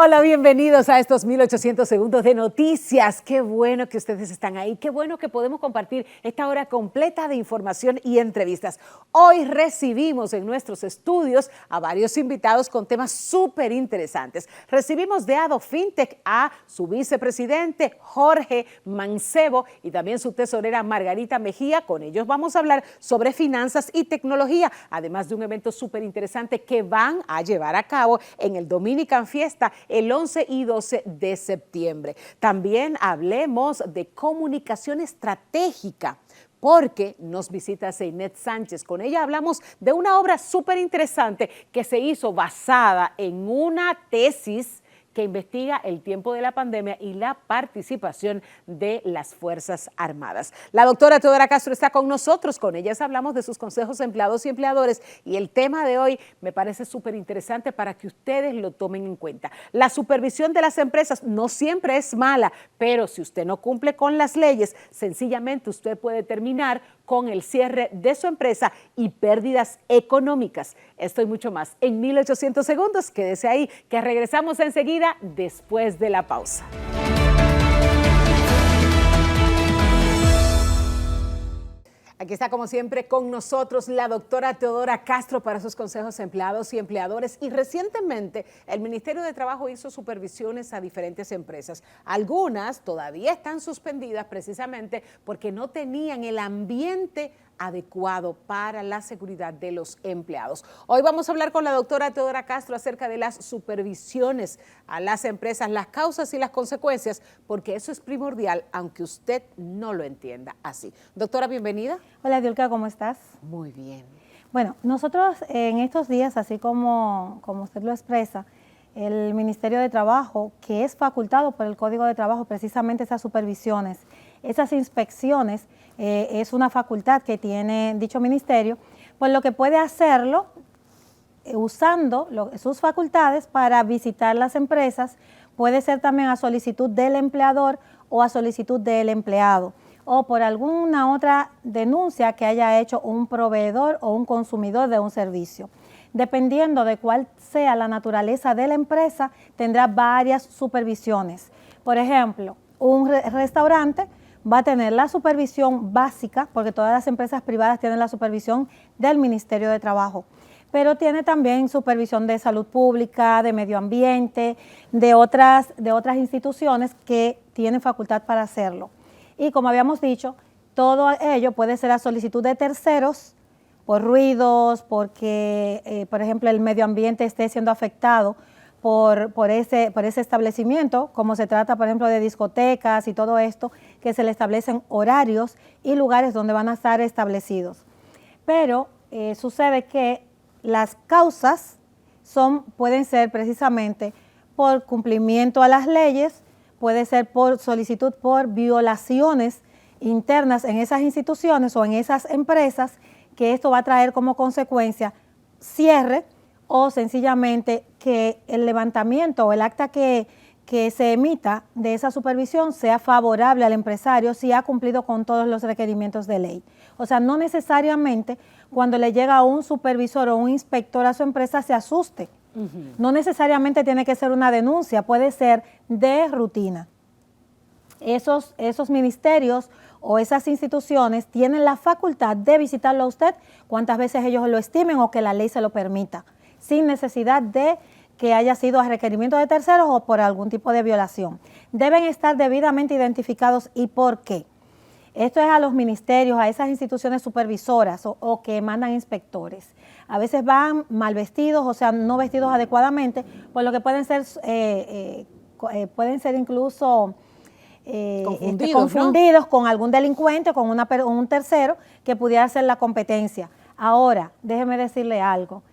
Hola, bienvenidos a estos 1800 segundos de noticias. Qué bueno que ustedes están ahí, qué bueno que podemos compartir esta hora completa de información y entrevistas. Hoy recibimos en nuestros estudios a varios invitados con temas súper interesantes. Recibimos de Ado Fintech a su vicepresidente Jorge Mancebo y también su tesorera Margarita Mejía. Con ellos vamos a hablar sobre finanzas y tecnología, además de un evento súper interesante que van a llevar a cabo en el Dominican Fiesta el 11 y 12 de septiembre. También hablemos de comunicación estratégica, porque nos visita Seinet Sánchez. Con ella hablamos de una obra súper interesante que se hizo basada en una tesis que investiga el tiempo de la pandemia y la participación de las Fuerzas Armadas. La doctora Teodora Castro está con nosotros, con ellas hablamos de sus consejos a empleados y empleadores y el tema de hoy me parece súper interesante para que ustedes lo tomen en cuenta. La supervisión de las empresas no siempre es mala, pero si usted no cumple con las leyes, sencillamente usted puede terminar con el cierre de su empresa y pérdidas económicas. Esto y mucho más en 1800 segundos. Quédese ahí, que regresamos enseguida después de la pausa. Aquí está como siempre con nosotros la doctora Teodora Castro para sus consejos a empleados y empleadores. Y recientemente el Ministerio de Trabajo hizo supervisiones a diferentes empresas. Algunas todavía están suspendidas precisamente porque no tenían el ambiente adecuado para la seguridad de los empleados. Hoy vamos a hablar con la doctora Teodora Castro acerca de las supervisiones a las empresas, las causas y las consecuencias, porque eso es primordial, aunque usted no lo entienda así. Doctora, bienvenida. Hola, Diolka, ¿cómo estás? Muy bien. Bueno, nosotros en estos días, así como usted lo expresa, el Ministerio de Trabajo, que es facultado por el Código de Trabajo precisamente esas supervisiones, esas inspecciones, es una facultad que tiene dicho ministerio, pues lo que puede hacerlo usando sus facultades para visitar las empresas, puede ser también a solicitud del empleador o a solicitud del empleado, o por alguna otra denuncia que haya hecho un proveedor o un consumidor de un servicio. Dependiendo de cuál sea la naturaleza de la empresa, tendrá varias supervisiones. Por ejemplo, un restaurante va a tener la supervisión básica, porque todas las empresas privadas tienen la supervisión del Ministerio de Trabajo, pero tiene también supervisión de salud pública, de medio ambiente, de otras instituciones que tienen facultad para hacerlo. Y como habíamos dicho, todo ello puede ser a solicitud de terceros, por ruidos, porque, por ejemplo, el medio ambiente esté siendo afectado por ese establecimiento, como se trata, por ejemplo, de discotecas y todo esto, que se le establecen horarios y lugares donde van a estar establecidos. Pero sucede que las causas pueden ser precisamente por cumplimiento a las leyes, puede ser por solicitud por violaciones internas en esas instituciones o en esas empresas, que esto va a traer como consecuencia cierre o sencillamente que el levantamiento o el acta que se emita de esa supervisión sea favorable al empresario si ha cumplido con todos los requerimientos de ley. O sea, no necesariamente cuando le llega un supervisor o un inspector a su empresa se asuste. No necesariamente tiene que ser una denuncia, puede ser de rutina. Esos ministerios o esas instituciones tienen la facultad de visitarlo a usted cuantas veces ellos lo estimen o que la ley se lo permita, sin necesidad de que haya sido a requerimiento de terceros o por algún tipo de violación. Deben estar debidamente identificados y por qué. Esto es a los ministerios, a esas instituciones supervisoras o que mandan inspectores. A veces van mal vestidos, o sea, no vestidos adecuadamente, por lo que pueden ser incluso confundidos, ¿no?, con algún delincuente, con un tercero que pudiera hacer la competencia. Ahora, déjeme decirle algo.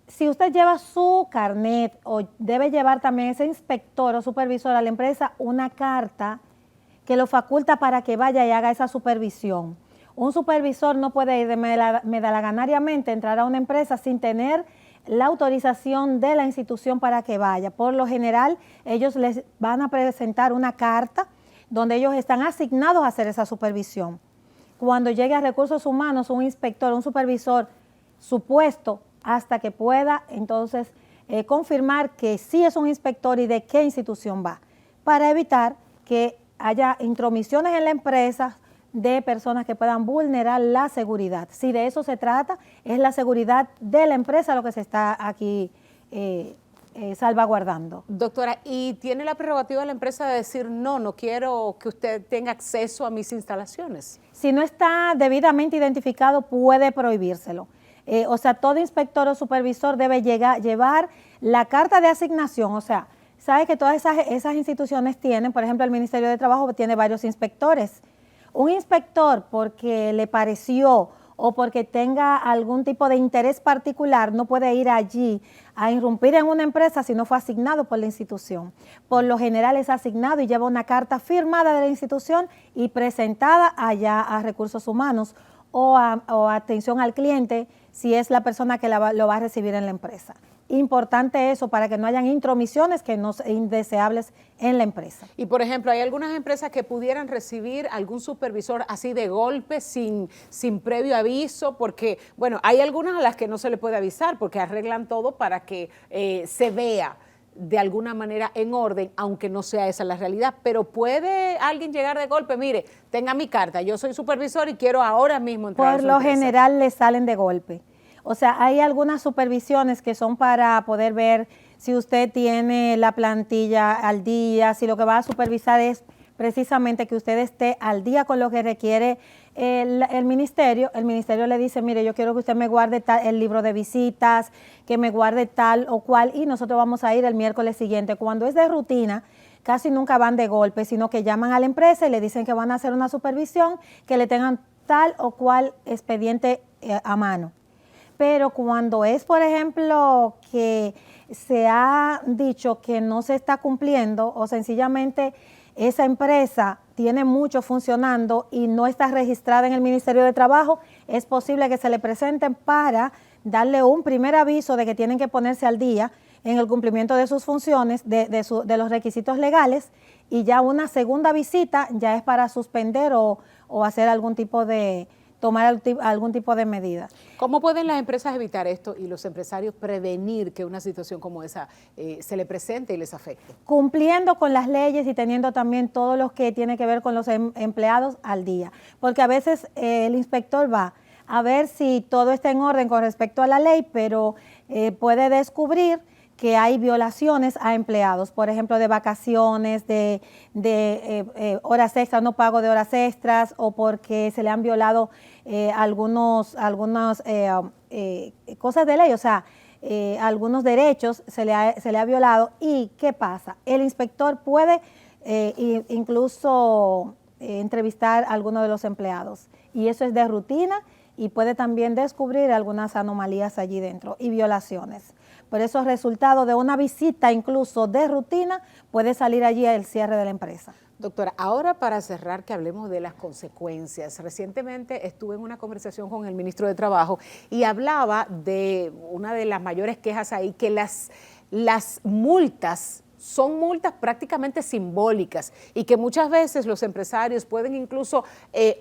Si usted lleva su carnet o debe llevar también ese inspector o supervisor a la empresa una carta que lo faculta para que vaya y haga esa supervisión. Un supervisor no puede ir medalaganariamente entrar a una empresa sin tener la autorización de la institución para que vaya. Por lo general, ellos les van a presentar una carta donde ellos están asignados a hacer esa supervisión. Cuando llegue a recursos humanos, un inspector, un supervisor supuesto, hasta que pueda entonces confirmar que sí es un inspector y de qué institución va, para evitar que haya intromisiones en la empresa de personas que puedan vulnerar la seguridad. Si de eso se trata, es la seguridad de la empresa lo que se está aquí salvaguardando. Doctora, ¿y tiene la prerrogativa la empresa de decir no quiero que usted tenga acceso a mis instalaciones? Si no está debidamente identificado, puede prohibírselo. O sea, todo inspector o supervisor debe llevar la carta de asignación. O sea, sabe que todas esas instituciones tienen, por ejemplo, el Ministerio de Trabajo tiene varios inspectores. Un inspector, porque le pareció o porque tenga algún tipo de interés particular, no puede ir allí a irrumpir en una empresa si no fue asignado por la institución. Por lo general es asignado y lleva una carta firmada de la institución y presentada allá a Recursos Humanos o a atención al cliente si es la persona que lo va a recibir en la empresa. Importante eso para que no hayan intromisiones que no indeseables en la empresa. Y por ejemplo, hay algunas empresas que pudieran recibir algún supervisor así de golpe, sin previo aviso, porque, bueno, hay algunas a las que no se le puede avisar porque arreglan todo para que se vea de alguna manera en orden, aunque no sea esa la realidad. Pero puede alguien llegar de golpe, mire, tenga mi carta, yo soy supervisor y quiero ahora mismo entrar a su empresa. Por lo general le salen de golpe. O sea, hay algunas supervisiones que son para poder ver si usted tiene la plantilla al día, si lo que va a supervisar es precisamente que usted esté al día con lo que requiere el ministerio. El ministerio le dice, mire, yo quiero que usted me guarde el libro de visitas, que me guarde tal o cual, y nosotros vamos a ir el miércoles siguiente. Cuando es de rutina, casi nunca van de golpe, sino que llaman a la empresa y le dicen que van a hacer una supervisión, que le tengan tal o cual expediente a mano. Pero cuando es, por ejemplo, que se ha dicho que no se está cumpliendo o sencillamente esa empresa tiene mucho funcionando y no está registrada en el Ministerio de Trabajo, es posible que se le presenten para darle un primer aviso de que tienen que ponerse al día en el cumplimiento de sus funciones, de los requisitos legales, y ya una segunda visita ya es para suspender o hacer algún tipo de tomar algún tipo de medida. ¿Cómo pueden las empresas evitar esto y los empresarios prevenir que una situación como esa se le presente y les afecte? Cumpliendo con las leyes y teniendo también todo lo que tiene que ver con los empleados al día. Porque a veces el inspector va a ver si todo está en orden con respecto a la ley, pero puede descubrir que hay violaciones a empleados, por ejemplo, de vacaciones, de horas extras, no pago de horas extras, o porque se le han violado algunas cosas de ley, o sea, algunos derechos se le ha violado. ¿Y qué pasa? El inspector puede incluso entrevistar a alguno de los empleados, y eso es de rutina, y puede también descubrir algunas anomalías allí dentro y violaciones. Por eso el resultado de una visita incluso de rutina puede salir allí el cierre de la empresa. Doctora, ahora para cerrar, que hablemos de las consecuencias. Recientemente estuve en una conversación con el ministro de Trabajo y hablaba de una de las mayores quejas ahí, que las multas son multas prácticamente simbólicas y que muchas veces los empresarios pueden incluso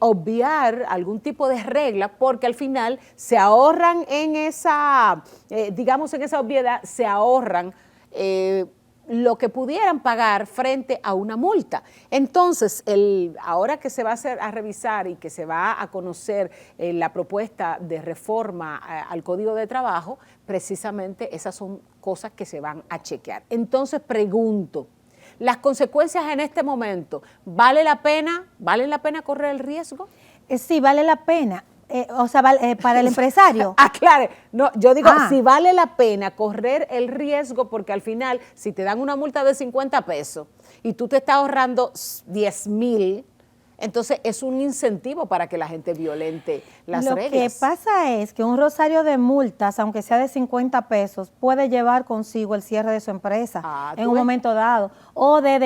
obviar algún tipo de regla porque al final se ahorran en esa, digamos en esa obviedad, se ahorran lo que pudieran pagar frente a una multa. Entonces, ahora que se va a revisar y que se va a conocer la propuesta de reforma al Código de Trabajo, precisamente esas son cosas que se van a chequear. Entonces, pregunto, las consecuencias en este momento, ¿vale la pena correr el riesgo? Sí, vale la pena. O sea, para el empresario. Aclare, no, yo digo, si vale la pena correr el riesgo, porque al final, si te dan una multa de 50 pesos y tú te estás ahorrando 10,000, entonces es un incentivo para que la gente violente las reglas. Lo que pasa es que un rosario de multas, aunque sea de 50 pesos, puede llevar consigo el cierre de su empresa en un momento dado, o de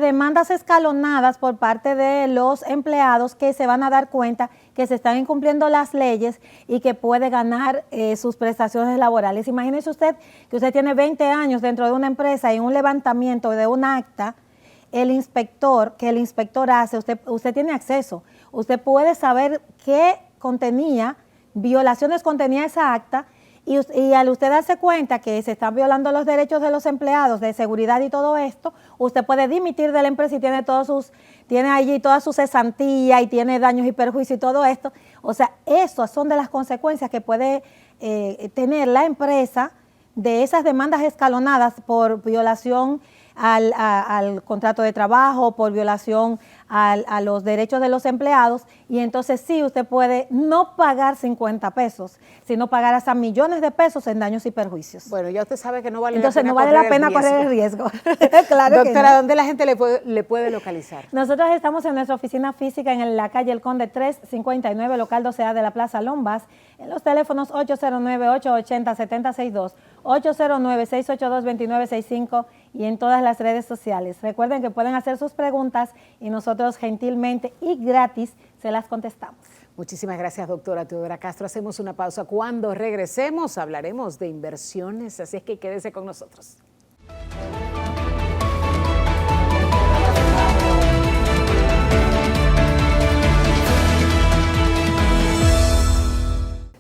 demandas escalonadas por parte de los empleados que se van a dar cuenta que se están incumpliendo las leyes y que puede ganar sus prestaciones laborales. Imagínese usted que usted tiene 20 años dentro de una empresa y en un levantamiento de un acta, que el inspector hace, usted tiene acceso, usted puede saber qué violaciones contenía esa acta Y al usted darse cuenta que se están violando los derechos de los empleados, de seguridad y todo esto, usted puede dimitir de la empresa y tiene allí toda su cesantía y tiene daños y perjuicios y todo esto. O sea, esas son de las consecuencias que puede tener la empresa de esas demandas escalonadas por violación al contrato de trabajo, por violación a los derechos de los empleados, y entonces sí, usted puede no pagar 50 pesos, sino pagar hasta millones de pesos en daños y perjuicios. Bueno, ya usted sabe que no vale entonces, la pena, no vale la pena correr el riesgo. Claro. Doctora, que no. ¿dónde la gente le puede localizar? Nosotros estamos en nuestra oficina física en la calle El Conde 359, local 12A de la Plaza Lombas, en los teléfonos 809-880-7062, 809-682-2965 y en todas las redes sociales. Recuerden que pueden hacer sus preguntas y nosotros gentilmente y gratis se las contestamos. Muchísimas gracias, doctora Teodora Castro. Hacemos una pausa. Cuando regresemos hablaremos de inversiones, así es que quédese con nosotros.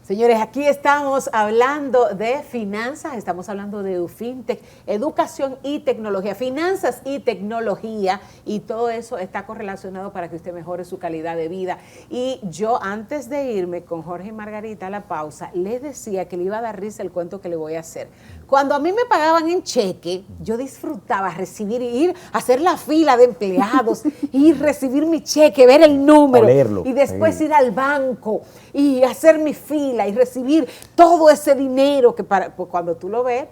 Señores, aquí estamos hablando de finanzas, estamos hablando de EduFintech, educación y tecnología, finanzas y tecnología, y todo eso está correlacionado para que usted mejore su calidad de vida. Y yo, antes de irme con Jorge y Margarita a la pausa, les decía que le iba a dar risa el cuento que le voy a hacer. Cuando a mí me pagaban en cheque, yo disfrutaba recibir, ir a hacer la fila de empleados, ir recibir mi cheque, ver el número, olerlo, y después ir al banco y hacer mi fila y recibir todo ese dinero que pues cuando tú lo ves,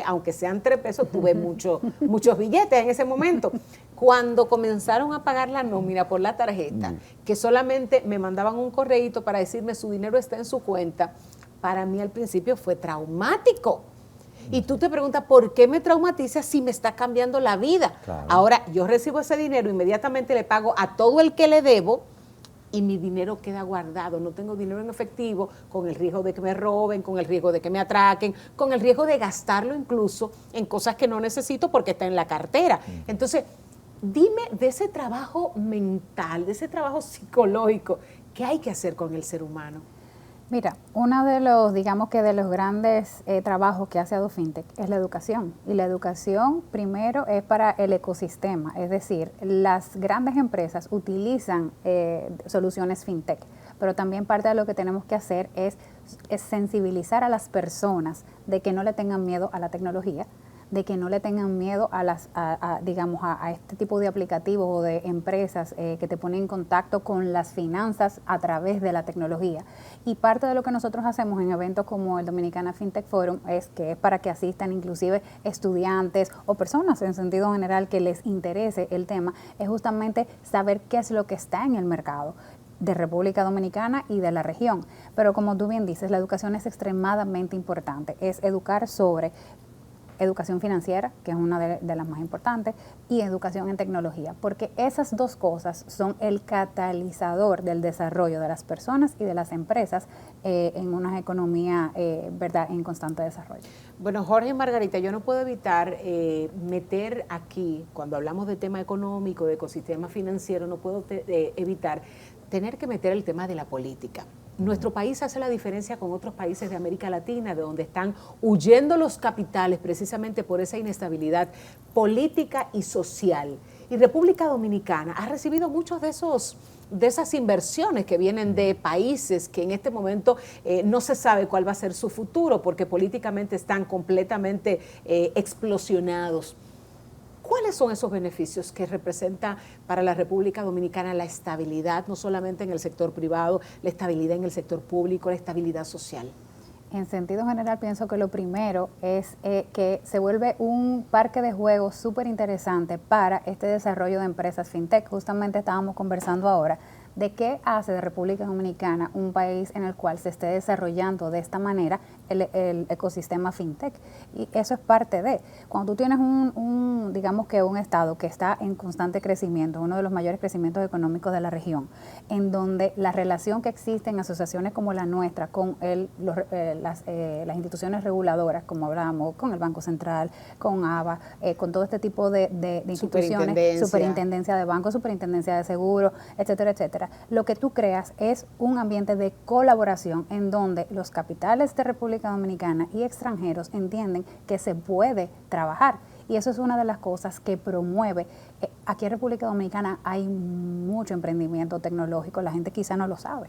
aunque sean 3 pesos, tú ves muchos billetes en ese momento. Cuando comenzaron a pagar la nómina por la tarjeta, que solamente me mandaban un correíto para decirme su dinero está en su cuenta, para mí al principio fue traumático. Y tú te preguntas, ¿por qué me traumatiza si me está cambiando la vida? Claro. Ahora, yo recibo ese dinero, inmediatamente le pago a todo el que le debo, y mi dinero queda guardado, no tengo dinero en efectivo, con el riesgo de que me roben, con el riesgo de que me atraquen, con el riesgo de gastarlo incluso en cosas que no necesito porque está en la cartera. Entonces, dime de ese trabajo mental, de ese trabajo psicológico, ¿qué hay que hacer con el ser humano? Mira, uno de los, digamos que de los grandes trabajos que hace EduFintech es la educación. Y la educación primero es para el ecosistema, es decir, las grandes empresas utilizan soluciones fintech, pero también parte de lo que tenemos que hacer es sensibilizar a las personas de que no le tengan miedo a la tecnología, de que no le tengan miedo a este tipo de aplicativos o de empresas que te ponen en contacto con las finanzas a través de la tecnología. Y parte de lo que nosotros hacemos en eventos como el Dominicana FinTech Forum es para que asistan inclusive estudiantes o personas en sentido general que les interese el tema, es justamente saber qué es lo que está en el mercado de República Dominicana y de la región. Pero como tú bien dices, la educación es extremadamente importante, es educar sobre educación financiera, que es una de las más importantes, y educación en tecnología, porque esas dos cosas son el catalizador del desarrollo de las personas y de las empresas en una economía ¿verdad?, en constante desarrollo. Bueno, Jorge y Margarita, yo no puedo evitar meter aquí, cuando hablamos de tema económico, de ecosistema financiero, no puedo evitar tener que meter el tema de la política. Nuestro país hace la diferencia con otros países de América Latina, de donde están huyendo los capitales precisamente por esa inestabilidad política y social. Y República Dominicana ha recibido muchos de esas inversiones que vienen de países que en este momento no se sabe cuál va a ser su futuro, porque políticamente están completamente explosionados. ¿Cuáles son esos beneficios que representa para la República Dominicana la estabilidad, no solamente en el sector privado, la estabilidad en el sector público, la estabilidad social? En sentido general, pienso que lo primero es que se vuelve un parque de juegos súper interesante para este desarrollo de empresas fintech. Justamente estábamos conversando ahora de qué hace de República Dominicana un país en el cual se esté desarrollando de esta manera el ecosistema fintech. Y eso es parte de, cuando tú tienes digamos que un estado que está en constante crecimiento, uno de los mayores crecimientos económicos de la región, en donde la relación que existe en asociaciones como la nuestra con las instituciones reguladoras, como hablábamos, con el Banco Central, con ABA, con todo este tipo de instituciones, superintendencia de bancos, superintendencia de seguros, etcétera, etcétera. Lo que tú creas es un ambiente de colaboración en donde los capitales de República República Dominicana y extranjeros entienden que se puede trabajar. Y eso es una de las cosas que promueve. Aquí en República Dominicana hay mucho emprendimiento tecnológico, la gente quizá no lo sabe.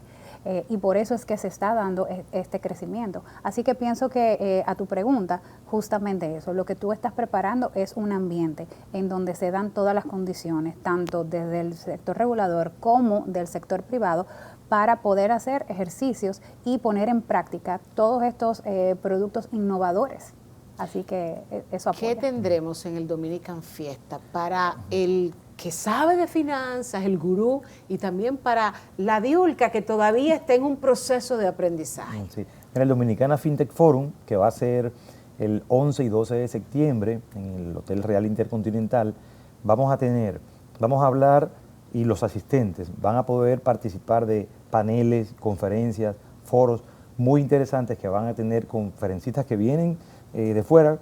Y por eso es que se está dando este crecimiento. Así que pienso que a tu pregunta, justamente eso, lo que tú estás preparando es un ambiente en donde se dan todas las condiciones, tanto desde el sector regulador como del sector privado, para poder hacer ejercicios y poner en práctica todos estos productos innovadores. Así que eso apoya. ¿Qué tendremos en el Dominican Fiesta para el que sabe de finanzas, el gurú, y también para la diulca que todavía está en un proceso de aprendizaje? Sí. En el Dominicana FinTech Forum, que va a ser el 11 y 12 de septiembre en el Hotel Real Intercontinental, vamos a hablar, y los asistentes van a poder participar de paneles, conferencias, foros muy interesantes que van a tener conferencistas que vienen de fuera,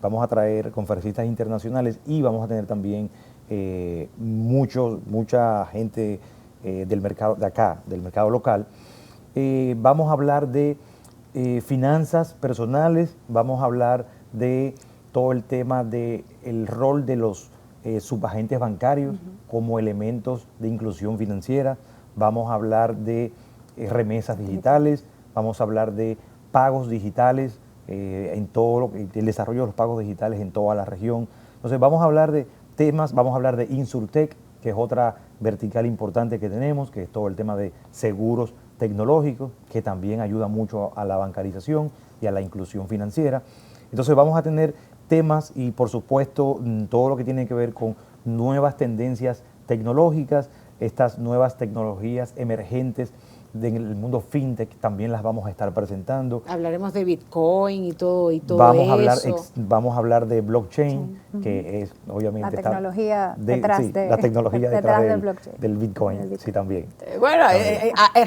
vamos a traer conferencistas internacionales y vamos a tener también mucha gente del mercado de acá, del mercado local. Vamos a hablar de finanzas personales, vamos a hablar de todo el tema del rol de los subagentes bancarios como elementos de inclusión financiera, vamos a hablar de remesas digitales, vamos a hablar de pagos digitales, en todo el desarrollo de los pagos digitales en toda la región. Entonces vamos a hablar de temas, vamos a hablar de Insurtech, que es otra vertical importante que tenemos, que es todo el tema de seguros tecnológicos, que también ayuda mucho a la bancarización y a la inclusión financiera. Entonces vamos a tener temas y por supuesto todo lo que tiene que ver con nuevas tendencias tecnológicas, estas nuevas tecnologías emergentes del mundo fintech también las vamos a estar presentando. Hablaremos de Bitcoin y todo eso. Vamos a hablar de blockchain, que es obviamente la tecnología detrás del blockchain. Del Bitcoin, sí, también. Bueno,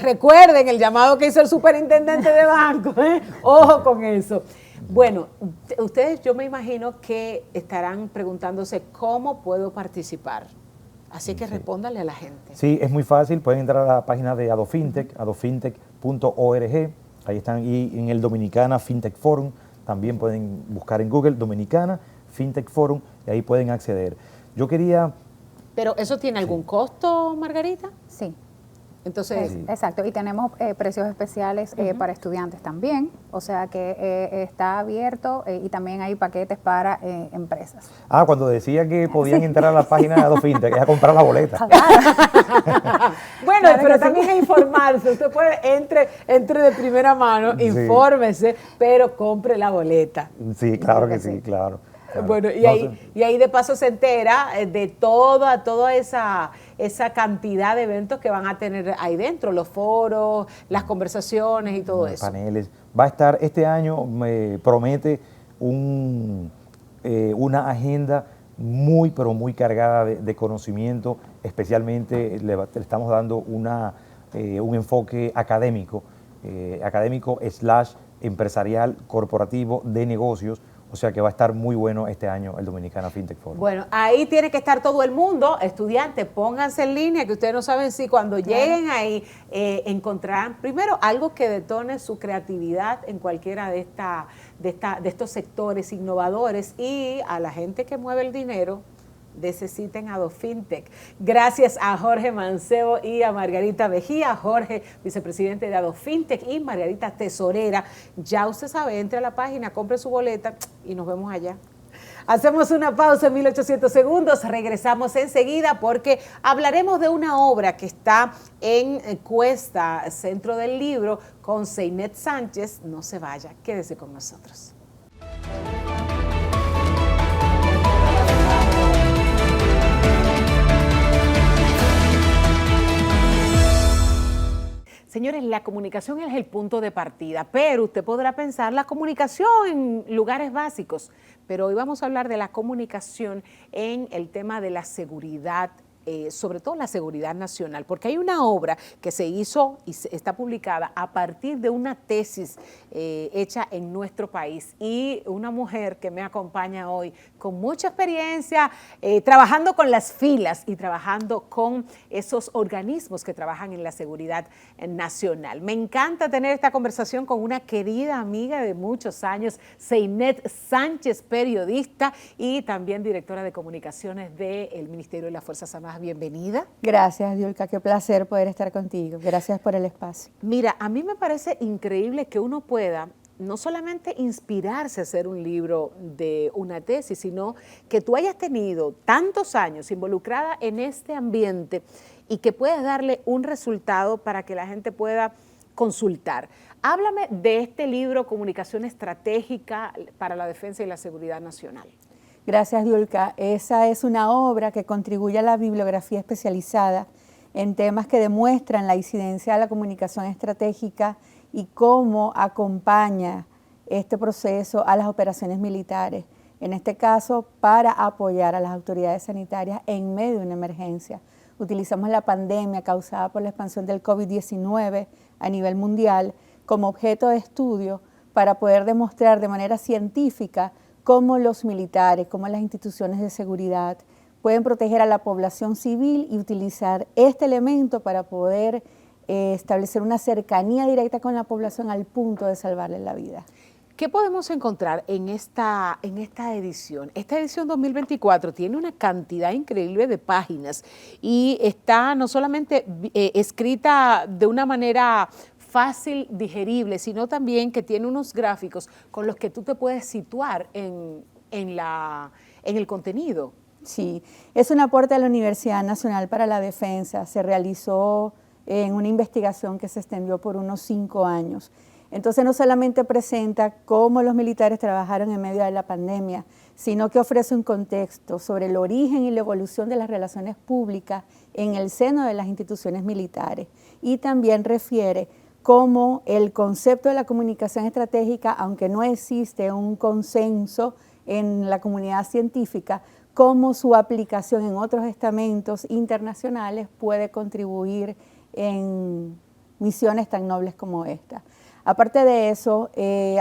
recuerden el llamado que hizo el superintendente de banco, ojo con eso. Bueno, ustedes yo me imagino que estarán preguntándose cómo puedo participar. Así que respóndale a la gente. Sí, es muy fácil. Pueden entrar a la página de AdoFintech, adofintech.org. Ahí están. Y en el Dominicana FinTech Forum también pueden buscar en Google Dominicana FinTech Forum y ahí pueden acceder. Yo quería... ¿Pero eso tiene algún costo, Margarita? Sí. Entonces, exacto, y tenemos precios especiales para estudiantes también, o sea que está abierto y también hay paquetes para empresas. Cuando decía que podían entrar a la página de AdoFintech, es a comprar la boleta. Bueno, claro, pero también a informarse, usted puede, entre de primera mano, infórmese, pero compre la boleta. Sí, claro que sí, claro. Bueno, y ahí de paso se entera de toda esa cantidad de eventos que van a tener ahí dentro, los foros, las conversaciones y todo eso. Paneles. Va a estar, este año me promete una agenda muy, pero muy cargada de conocimiento, especialmente le estamos dando un enfoque académico / empresarial, corporativo, de negocios. O sea que va a estar muy bueno este año el Dominicana FinTech Forum. Bueno, ahí tiene que estar todo el mundo, estudiantes, pónganse en línea, que ustedes no saben si cuando lleguen ahí encontrarán primero algo que detone su creatividad en cualquiera de estos sectores innovadores, y a la gente que mueve el dinero, necesiten AdoFintech. Gracias a Jorge Mancebo y a Margarita Mejía. Jorge, vicepresidente de AdoFintech, y Margarita, tesorera. Ya usted sabe, entre a la página, compre su boleta y nos vemos allá. Hacemos una pausa en 1800 segundos, regresamos enseguida porque hablaremos de una obra que está en Cuesta, Centro del Libro, con Seinet Sánchez. No se vaya, quédese con nosotros. Señores, la comunicación es el punto de partida, pero usted podrá pensar la comunicación en lugares básicos, pero hoy vamos a hablar de la comunicación en el tema de la seguridad sobre todo la seguridad nacional, porque hay una obra que se hizo y está publicada a partir de una tesis hecha en nuestro país, y una mujer que me acompaña hoy con mucha experiencia trabajando con las filas y trabajando con esos organismos que trabajan en la seguridad nacional. Me encanta tener esta conversación con una querida amiga de muchos años, Zeinet Sánchez, periodista y también directora de comunicaciones del Ministerio de las Fuerzas Armadas. Bienvenida. Gracias, Diulka, qué placer poder estar contigo. Gracias por el espacio. Mira, a mí me parece increíble que uno pueda no solamente inspirarse a hacer un libro de una tesis, sino que tú hayas tenido tantos años involucrada en este ambiente y que puedas darle un resultado para que la gente pueda consultar. Háblame de este libro, Comunicación Estratégica para la Defensa y la Seguridad Nacional. Gracias, Diulka. Esa es una obra que contribuye a la bibliografía especializada en temas que demuestran la incidencia de la comunicación estratégica y cómo acompaña este proceso a las operaciones militares, en este caso para apoyar a las autoridades sanitarias en medio de una emergencia. Utilizamos la pandemia causada por la expansión del COVID-19 a nivel mundial como objeto de estudio para poder demostrar de manera científica cómo los militares, cómo las instituciones de seguridad pueden proteger a la población civil y utilizar este elemento para poder establecer una cercanía directa con la población al punto de salvarle la vida. ¿Qué podemos encontrar en esta edición? Esta edición 2024 tiene una cantidad increíble de páginas y está no solamente escrita de una manera fácil, digerible, sino también que tiene unos gráficos con los que tú te puedes situar en el contenido. Sí, es un aporte a la Universidad Nacional para la Defensa. Se realizó en una investigación que se extendió por unos 5 años. Entonces no solamente presenta cómo los militares trabajaron en medio de la pandemia, sino que ofrece un contexto sobre el origen y la evolución de las relaciones públicas en el seno de las instituciones militares. Y también refiere cómo el concepto de la comunicación estratégica, aunque no existe un consenso en la comunidad científica, cómo su aplicación en otros estamentos internacionales puede contribuir en misiones tan nobles como esta. Aparte de eso,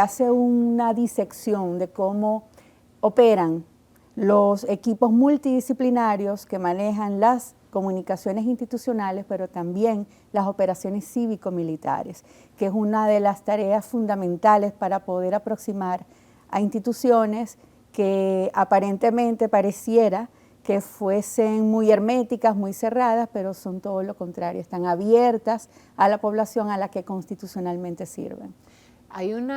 hace una disección de cómo operan los equipos multidisciplinarios que manejan las comunicaciones institucionales, pero también las operaciones cívico-militares, que es una de las tareas fundamentales para poder aproximar a instituciones que aparentemente pareciera que fuesen muy herméticas, muy cerradas, pero son todo lo contrario, están abiertas a la población a la que constitucionalmente sirven. Hay un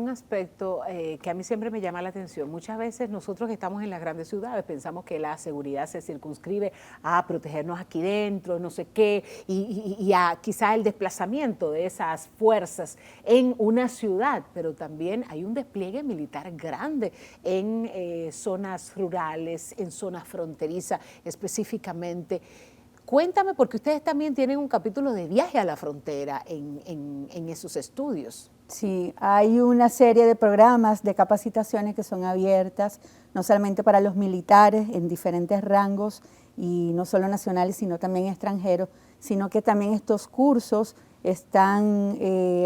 aspecto que a mí siempre me llama la atención. Muchas veces nosotros que estamos en las grandes ciudades pensamos que la seguridad se circunscribe a protegernos aquí dentro, no sé qué, y a quizá el desplazamiento de esas fuerzas en una ciudad, pero también hay un despliegue militar grande en zonas rurales, en zonas fronterizas específicamente. Cuéntame, porque ustedes también tienen un capítulo de viaje a la frontera en esos estudios. Sí, hay una serie de programas de capacitaciones que son abiertas, no solamente para los militares en diferentes rangos, y no solo nacionales, sino también extranjeros, sino que también estos cursos están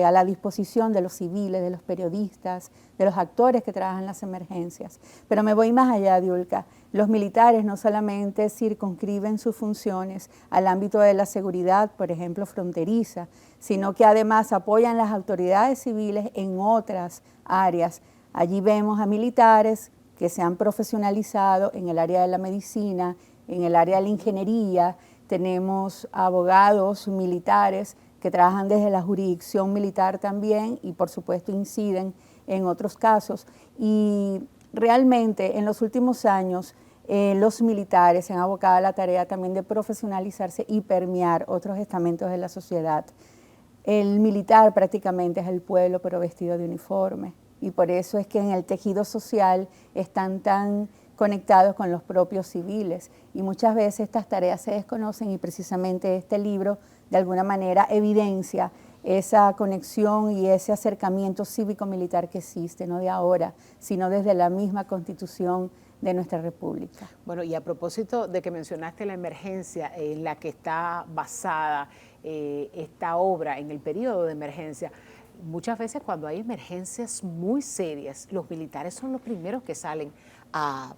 a la disposición de los civiles, de los periodistas, de los actores que trabajan en las emergencias. Pero me voy más allá, Diulka. Los militares no solamente circunscriben sus funciones al ámbito de la seguridad, por ejemplo, fronteriza, sino que además apoyan las autoridades civiles en otras áreas. Allí vemos a militares que se han profesionalizado en el área de la medicina, en el área de la ingeniería. Tenemos abogados militares que trabajan desde la jurisdicción militar también y por supuesto inciden en otros casos. Y realmente en los últimos años los militares se han abocado a la tarea también de profesionalizarse y permear otros estamentos de la sociedad. El militar prácticamente es el pueblo, pero vestido de uniforme. Y por eso es que en el tejido social están tan conectados con los propios civiles. Y muchas veces estas tareas se desconocen y precisamente este libro de alguna manera evidencia esa conexión y ese acercamiento cívico-militar que existe, no de ahora, sino desde la misma Constitución de nuestra República. Bueno, y a propósito de que mencionaste la emergencia en la que está basada esta obra, en el periodo de emergencia, muchas veces cuando hay emergencias muy serias, los militares son los primeros que salen a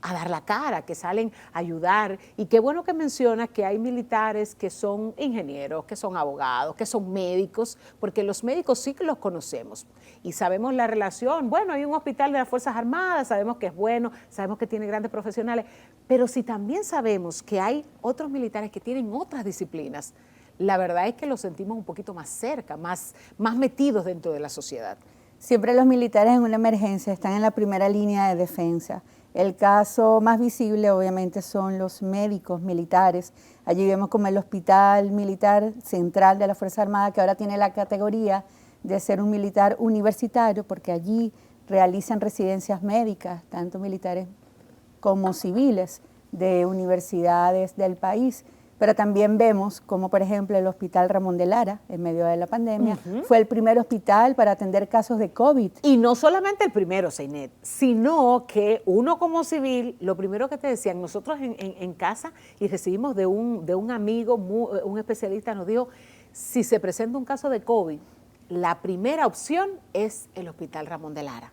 dar la cara, que salen a ayudar. Y qué bueno que mencionas que hay militares que son ingenieros, que son abogados, que son médicos, porque los médicos sí que los conocemos y sabemos la relación. Bueno, hay un hospital de las Fuerzas Armadas, sabemos que es bueno, sabemos que tiene grandes profesionales, pero si también sabemos que hay otros militares que tienen otras disciplinas, la verdad es que los sentimos un poquito más cerca, más metidos dentro de la sociedad. Siempre los militares en una emergencia están en la primera línea de defensa. El caso más visible obviamente son los médicos militares. Allí vemos como el Hospital Militar Central de la Fuerza Armada, que ahora tiene la categoría de ser un militar universitario, porque allí realizan residencias médicas, tanto militares como civiles, de universidades del país. Pero también vemos como, por ejemplo, el Hospital Ramón de Lara, en medio de la pandemia, fue el primer hospital para atender casos de COVID. Y no solamente el primero, Zeinet, sino que uno como civil, lo primero que te decían, nosotros en casa, y recibimos de un amigo, un especialista, nos dijo, si se presenta un caso de COVID, la primera opción es el Hospital Ramón de Lara.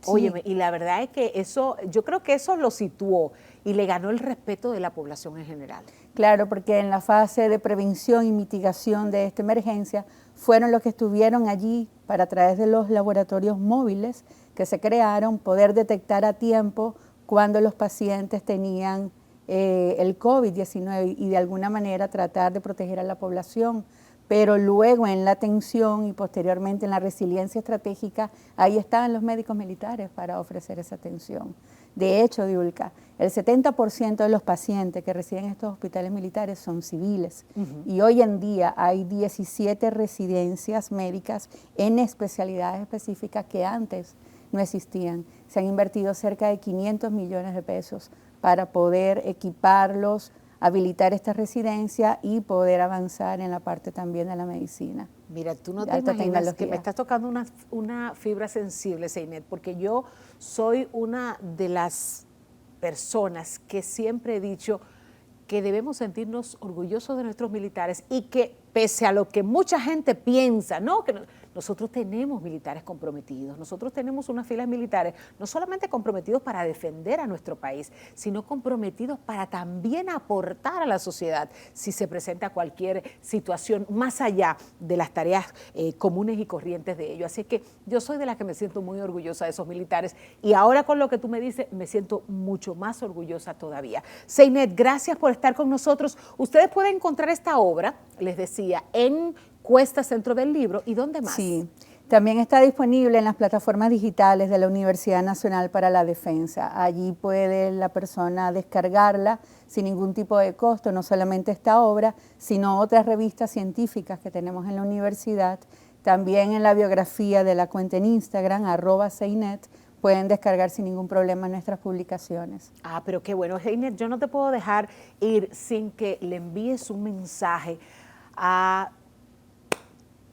Sí. Óyeme, y la verdad es que eso, yo creo que eso lo situó y le ganó el respeto de la población en general. Claro, porque en la fase de prevención y mitigación de esta emergencia fueron los que estuvieron allí para, a través de los laboratorios móviles que se crearon, poder detectar a tiempo cuando los pacientes tenían el COVID-19 y de alguna manera tratar de proteger a la población. Pero luego en la atención y posteriormente en la resiliencia estratégica, ahí estaban los médicos militares para ofrecer esa atención. De hecho, Diulca, el 70% de los pacientes que residen en estos hospitales militares son civiles. Y hoy en día hay 17 residencias médicas en especialidades específicas que antes no existían. Se han invertido cerca de 500 millones de pesos para poder equiparlos, habilitar esta residencia y poder avanzar en la parte también de la medicina. Mira, tú no te imaginas que me estás tocando una fibra sensible, Zeinet, porque yo soy una de las personas que siempre he dicho que debemos sentirnos orgullosos de nuestros militares y que pese a lo que mucha gente piensa, ¿no? Que nosotros tenemos militares comprometidos, nosotros tenemos unas filas militares no solamente comprometidos para defender a nuestro país, sino comprometidos para también aportar a la sociedad si se presenta cualquier situación más allá de las tareas comunes y corrientes de ellos. Así que yo soy de las que me siento muy orgullosa de esos militares y ahora con lo que tú me dices me siento mucho más orgullosa todavía. Zeinet, gracias por estar con nosotros. Ustedes pueden encontrar esta obra, les decía, en Cuesta Centro del Libro. ¿Y dónde más? Sí, también está disponible en las plataformas digitales de la Universidad Nacional para la Defensa. Allí puede la persona descargarla sin ningún tipo de costo, no solamente esta obra, sino otras revistas científicas que tenemos en la universidad. También en la biografía de la cuenta en Instagram, @Zeinet, pueden descargar sin ningún problema nuestras publicaciones. Ah, pero qué bueno. Zeinet, yo no te puedo dejar ir sin que le envíes un mensaje a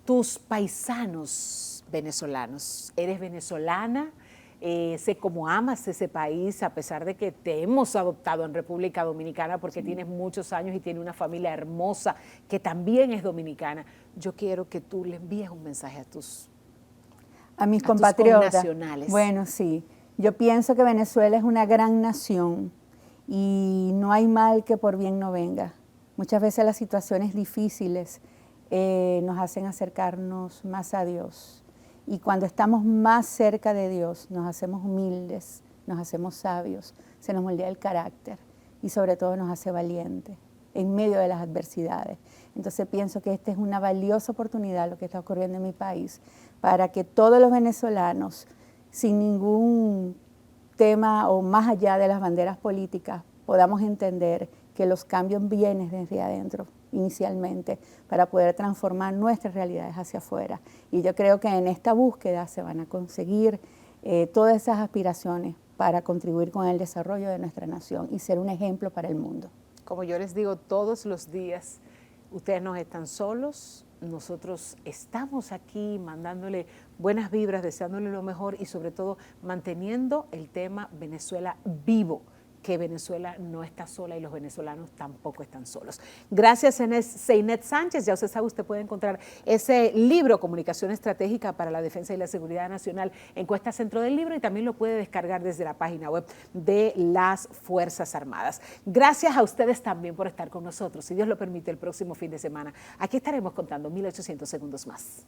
tus paisanos venezolanos. Eres venezolana, sé cómo amas ese país, a pesar de que te hemos adoptado en República Dominicana porque tienes muchos años y tienes una familia hermosa que también es dominicana. Yo quiero que tú le envíes un mensaje a mis compatriotas. Nacionales. Bueno, sí. Yo pienso que Venezuela es una gran nación y no hay mal que por bien no venga. Muchas veces las situaciones difíciles nos hacen acercarnos más a Dios. Y cuando estamos más cerca de Dios, nos hacemos humildes, nos hacemos sabios, se nos moldea el carácter y sobre todo nos hace valientes en medio de las adversidades. Entonces pienso que esta es una valiosa oportunidad, lo que está ocurriendo en mi país, para que todos los venezolanos, sin ningún tema o más allá de las banderas políticas, podamos entender que los cambios vienen desde adentro inicialmente para poder transformar nuestras realidades hacia afuera. Y yo creo que en esta búsqueda se van a conseguir todas esas aspiraciones para contribuir con el desarrollo de nuestra nación y ser un ejemplo para el mundo. Como yo les digo todos los días, Ustedes no están solos, nosotros estamos aquí mandándole buenas vibras, deseándole lo mejor y sobre todo manteniendo el tema Venezuela vivo, que Venezuela no está sola y los venezolanos tampoco están solos. Gracias, Seinet Sánchez. Ya usted sabe, usted puede encontrar ese libro, Comunicación Estratégica para la Defensa y la Seguridad Nacional, Encuesta Centro del Libro, y también lo puede descargar desde la página web de las Fuerzas Armadas. Gracias a ustedes también por estar con nosotros. Si Dios lo permite, el próximo fin de semana aquí estaremos contando 1800 segundos más.